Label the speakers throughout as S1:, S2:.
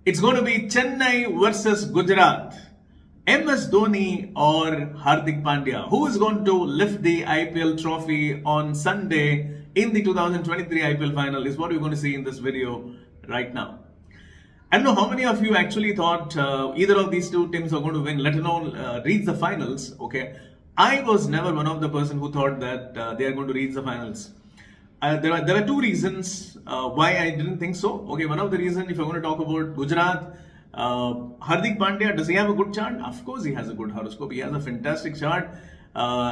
S1: It's going to be Chennai versus Gujarat. MS Dhoni or Hardik Pandya? Who is going to lift the IPL trophy on Sunday in the 2023 IPL final is what we're going to see in this video right now. I don't know how many of you actually thought either of these two teams are going to win, let alone reach the finals. Okay, I was never one of the person who thought that they are going to reach the finals. There are two reasons why I didn't think so. Okay, one of the reasons, if I'm going to talk about Gujarat, Hardik Pandya, does he have a good chart? Of course, he has a good horoscope. He has a fantastic chart.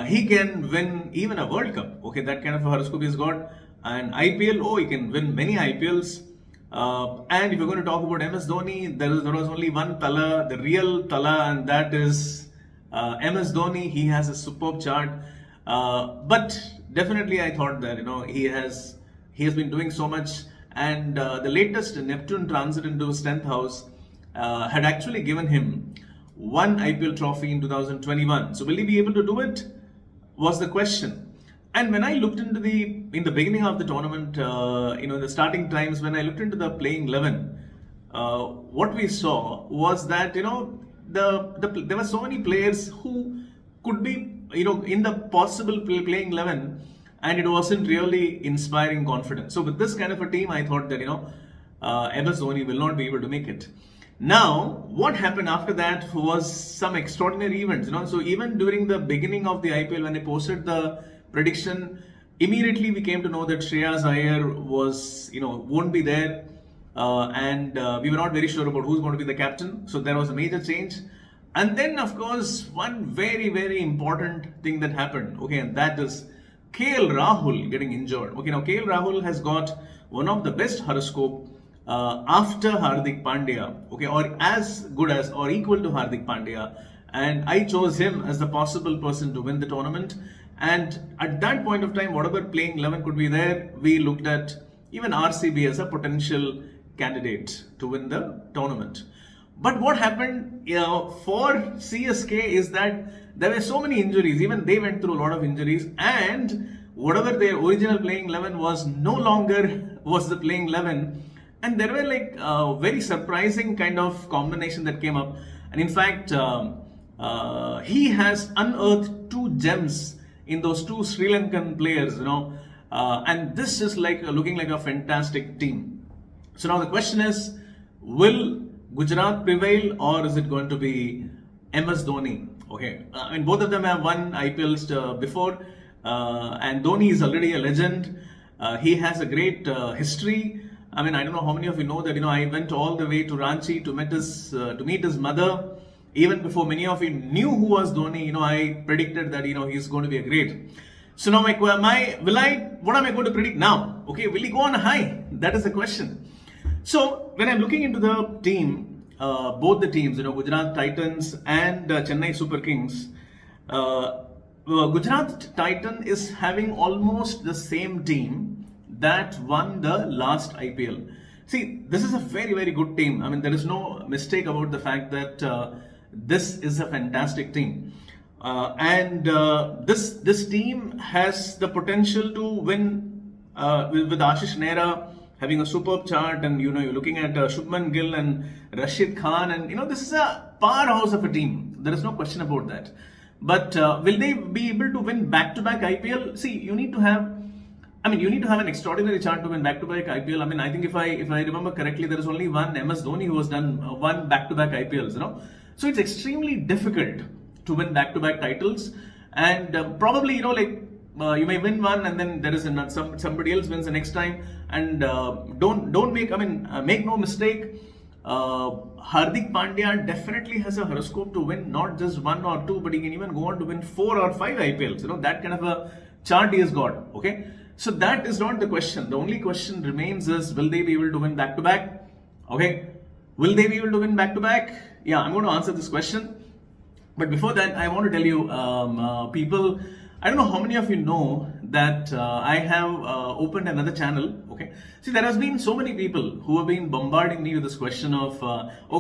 S1: He can win even a World Cup. Okay, that kind of a horoscope he's got. And IPL, he can win many IPLs. And if you're going to talk about MS Dhoni, there was only one Tala, the real Tala, and that is MS Dhoni. He has a superb chart. But definitely I thought that he has been doing so much, and the latest Neptune transit into his 10th house had actually given him one IPL trophy in 2021. So will he be able to do it? Was the question. And when I looked into in the beginning of the tournament, in the starting times, when I looked into the playing 11, what we saw was that there were so many players who could be in the possible playing 11, and it wasn't really inspiring confidence. So with this kind of a team, I thought that MS Dhoni will not be able to make it. Now, what happened after that was some extraordinary events. So even during the beginning of the IPL, when they posted the prediction, immediately we came to know that Shreyas Iyer won't be there, and we were not very sure about who's going to be the captain. So there was a major change. And then, of course, one very, very important thing that happened, and that is KL Rahul getting injured. Now KL Rahul has got one of the best horoscope after Hardik Pandya, or as good as or equal to Hardik Pandya. And I chose him as the possible person to win the tournament. And at that point of time, whatever playing 11 could be there, we looked at even RCB as a potential candidate to win the tournament. But what happened for CSK is that there were so many injuries. Even they went through a lot of injuries, and whatever their original playing 11 was no longer was the playing 11. And there were very surprising kind of combination that came up. And in fact, he has unearthed two gems in those two Sri Lankan players, and this is looking like a fantastic team. So now the question is, will Gujarat prevail, or is it going to be MS Dhoni? I mean, both of them have won IPLs before, and Dhoni is already a legend. He has a great history. I mean, I don't know how many of you know that I went all the way to Ranchi to meet his mother. Even before many of you knew who was Dhoni, I predicted that he's going to be a great. So now what am I going to predict now? Will he go on a high? That is the question. So when I'm looking into the team, both the teams, Gujarat Titans and Chennai Super Kings, Gujarat Titan is having almost the same team that won the last IPL. See, this is a very, very good team. I mean, there is no mistake about the fact that this is a fantastic team. And this team has the potential to win with Ashish Nehra having a superb chart, and you're looking at Shubman Gill and Rashid Khan, and this is a powerhouse of a team. There is no question about that. But will they be able to win back-to-back IPL? See, you need to have an extraordinary chart to win back-to-back IPL. I mean, I think if I remember correctly, there is only one MS Dhoni who has done one back-to-back IPLs. So it's extremely difficult to win back-to-back titles, and probably you may win one, and then there is somebody else wins the next time. And make no mistake, Hardik Pandya definitely has a horoscope to win not just one or two, but he can even go on to win 4 or 5 IPLs. That kind of a chart he has got. So that is not the question. The only question remains is, will they be able to win back-to-back? Will they be able to win back-to-back? Yeah, I'm going to answer this question. But before that, I want to tell you, people, I don't know how many of you know that I have opened another channel. See, there has been so many people who have been bombarding me with this question of,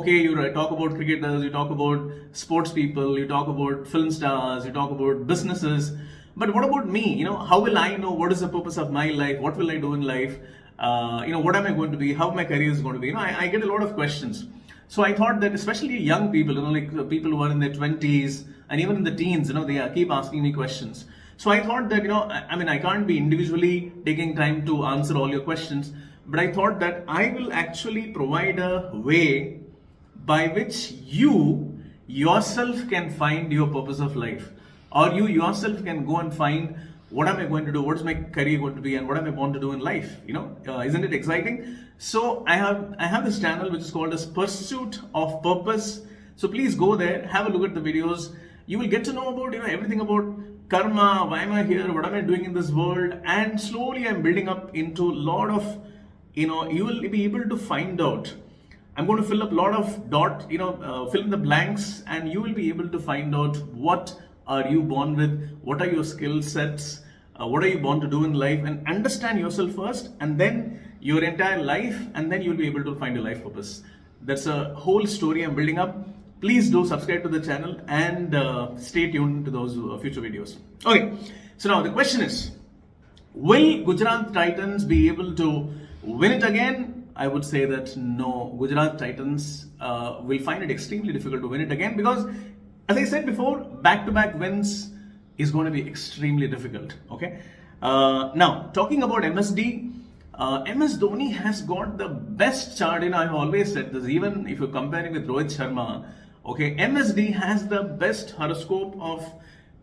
S1: you talk about cricketers, you talk about sports people, you talk about film stars, you talk about businesses. But what about me? How will I know what is the purpose of my life? What will I do in life? What am I going to be? How my career is going to be? I get a lot of questions. So I thought that especially young people, like people who are in their 20s and even in the teens, they keep asking me questions. So I thought that, I mean, I can't be individually taking time to answer all your questions, but I thought that I will actually provide a way by which you yourself can find your purpose of life, or you yourself can go and find what am I going to do, what is my career going to be, and what am I going to do in life. Isn't it exciting? So I have this channel which is called as Pursuit of Purpose. So please go there, have a look at the videos. You will get to know about everything about karma, why am I here, what am I doing in this world, and slowly I'm building up into a lot of, you will be able to find out. I'm going to fill up a lot of fill in the blanks, and you will be able to find out what are you born with, what are your skill sets, what are you born to do in life, and understand yourself first, and then your entire life, and then you'll be able to find your life purpose. That's a whole story I'm building up. Please do subscribe to the channel and stay tuned to those future videos. Okay, so now the question is, will Gujarat Titans be able to win it again? I would say that no, Gujarat Titans will find it extremely difficult to win it again, because as I said before, back-to-back wins is going to be extremely difficult. Okay. Now, talking about MSD, MS Dhoni has got the best chart. I've always said this, even if you're comparing with Rohit Sharma. Okay, MSD has the best horoscope of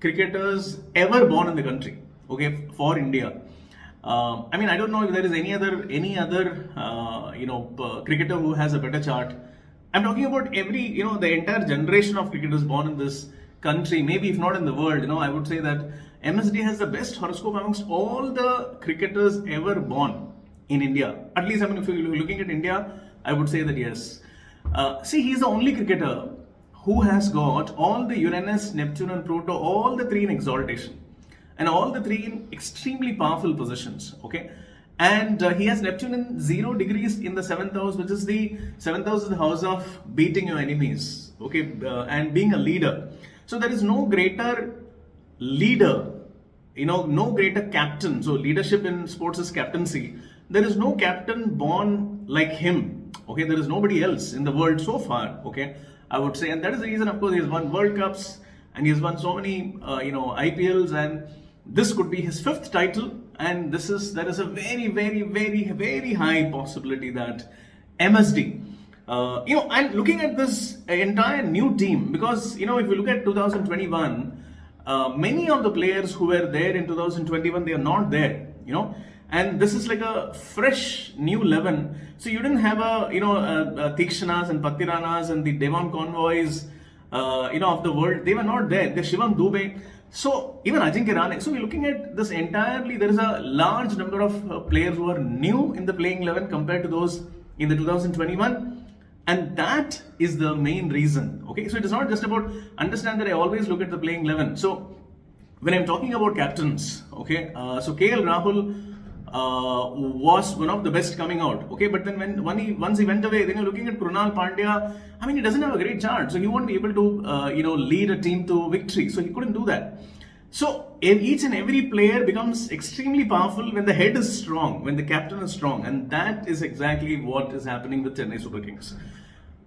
S1: cricketers ever born in the country. Okay, for India. I mean, I don't know if there is any other cricketer who has a better chart. I'm talking about the entire generation of cricketers born in this country, maybe if not in the world. I would say that MSD has the best horoscope amongst all the cricketers ever born in India. At least, I mean, if you're looking at India, I would say that yes. See, he's the only cricketer who has got all the Uranus, Neptune, and Pluto, all the three in exaltation, and all the three in extremely powerful positions. Okay. And he has Neptune in 0 degrees in the 7th house, which is the 7th house is the house of beating your enemies, okay, and being a leader. So there is no greater leader, no greater captain. So leadership in sports is captaincy. There is no captain born like him. Okay, there is nobody else in the world so far. Okay, I would say, and that is the reason. Of course, he has won World Cups and he has won so many, IPLs, and this could be his 5th title. And there is a very, very, very, very high possibility that MSD, and looking at this entire new team, because, if you look at 2021, many of the players who were there in 2021, they are not there, and this is like a fresh new 11. So you didn't have Tikshanas and Patiranas and the Devon Convoys, of the world. They were not there. The Shivam Dubey. So even Ajinkya Rahane. So we're looking at this entirely. There is a large number of players who are new in the playing 11 compared to those in the 2021, and that is the main reason. Okay, so it is not just about, understand that I always look at the playing 11. So when I'm talking about captains, okay, so KL Rahul was one of the best coming out. Okay, but then once he went away, then you're looking at Krunal Pandya. I mean, he doesn't have a great chart, so he won't be able to lead a team to victory. So he couldn't do that. So each and every player becomes extremely powerful when the head is strong, when the captain is strong, and that is exactly what is happening with Chennai Super Kings.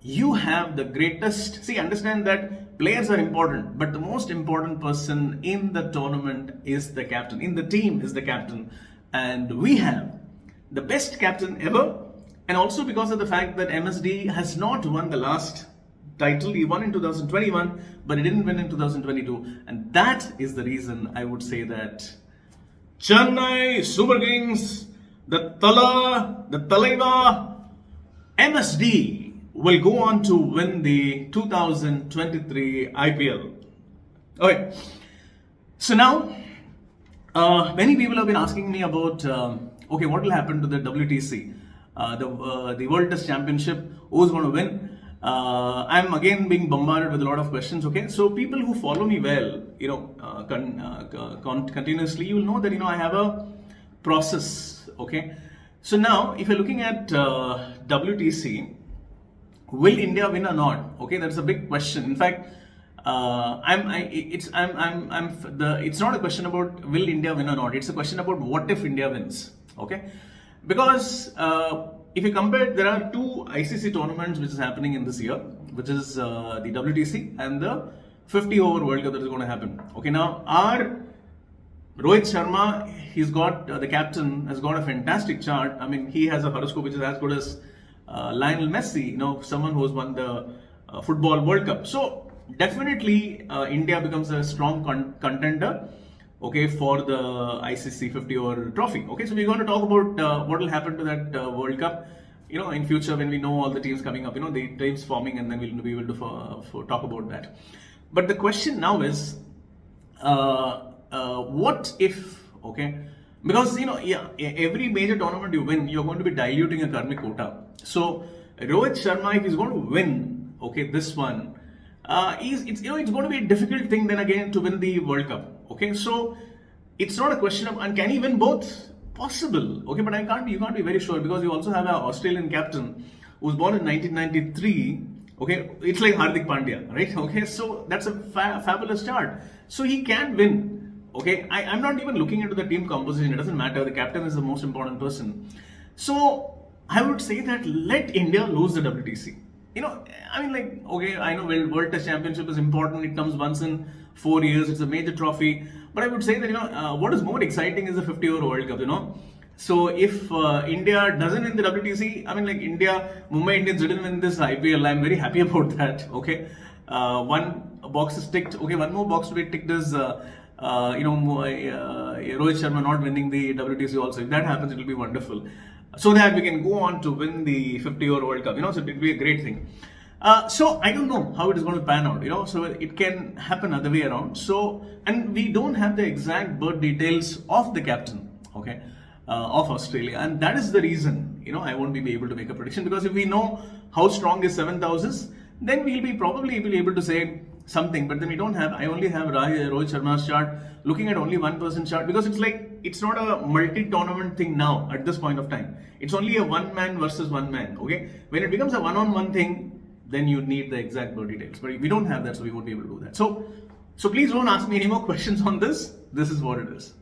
S1: You have the greatest. See, understand that players are important, but the most important person in the tournament is the captain. In the team is the captain. And we have the best captain ever, and also because of the fact that MSD has not won the last title. He won in 2021, but he didn't win in 2022, and that is the reason I would say that Chennai Super Kings, the Talaiva, MSD will go on to win the 2023 IPL. Okay, so now many people have been asking me about okay, what will happen to the WTC, the World Test Championship, who's going to win? I'm again being bombarded with a lot of questions. Okay, so people who follow me well, continuously, you will know that I have a process. Okay, so now if you're looking at WTC, will India win or not? Okay, that's a big question. In fact, it's not a question about will India win or not. It's a question about what if India wins. Okay, because if you compare, there are two ICC tournaments which is happening in this year, which is the WTC and the 50 over World Cup that is going to happen. Okay, now our Rohit Sharma, he's got the captain has got a fantastic chart. I mean, he has a horoscope which is as good as Lionel Messi, someone who has won the Football World Cup. So definitely India becomes a strong contender, okay, for the ICC 50 over trophy. Okay, so we're going to talk about what will happen to that World Cup, in future when we know all the teams coming up, the teams forming, and then we'll be able to talk about that. But the question now is, what if, okay, because every major tournament you win, you're going to be diluting a karmic quota. So Rohit Sharma, if he's going to win, okay, this one, it's going to be a difficult thing then again to win the World Cup. Okay, so it's not a question of, and can he win both? Possible, okay, but you can't be very sure, because you also have an Australian captain who was born in 1993. Okay, it's like Hardik Pandya, right? Okay, so that's a fabulous chart. So he can win. Okay, I'm not even looking into the team composition. It doesn't matter. The captain is the most important person. So I would say that let India lose the WTC. Okay, I know World Test Championship is important. It comes once in 4 years. It's a major trophy. But I would say that, what is more exciting is the 50 over World Cup, So if India doesn't win the WTC, Mumbai Indians didn't win this IPL. I'm very happy about that. Okay, one box is ticked. Okay, one more box to be ticked is Rohit Sharma not winning the WTC also. If that happens, it will be wonderful. So that we can go on to win the 50 over World Cup. So it will be a great thing. So I don't know how it is going to pan out. So it can happen other way around. So, and we don't have the exact birth details of the captain, okay, of Australia, and that is the reason I won't be able to make a prediction, because if we know how strong his 7th house is, then we'll be probably able to say something. But then we don't have. I only have Rohit Sharma's chart, looking at only one person chart, because it's not a multi-tournament thing now at this point of time. It's only a one man versus one man. Okay, when it becomes a one-on-one thing, then you need the exact birth details. But we don't have that, so we won't be able to do that. So please don't ask me any more questions on this. This is what it is.